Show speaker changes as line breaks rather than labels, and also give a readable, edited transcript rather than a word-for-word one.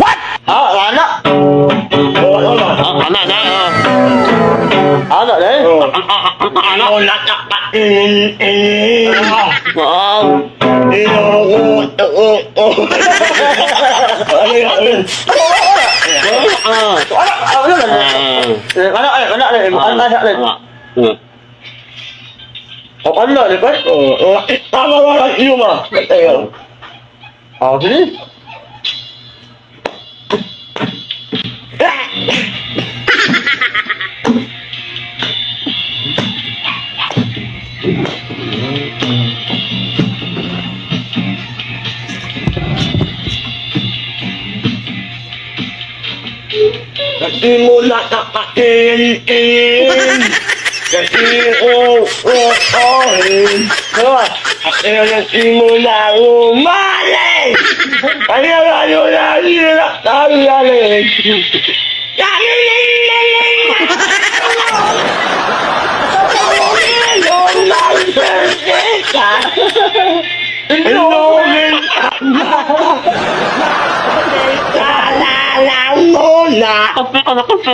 What? Anak?
Anak na.
Anak din?
Anak. Wow.
Sini.
Kasi mo nakakain. Kasi uuohin. Kasi mo na umali. Kaya lalo na nila kagaling. Kape ka na kasi.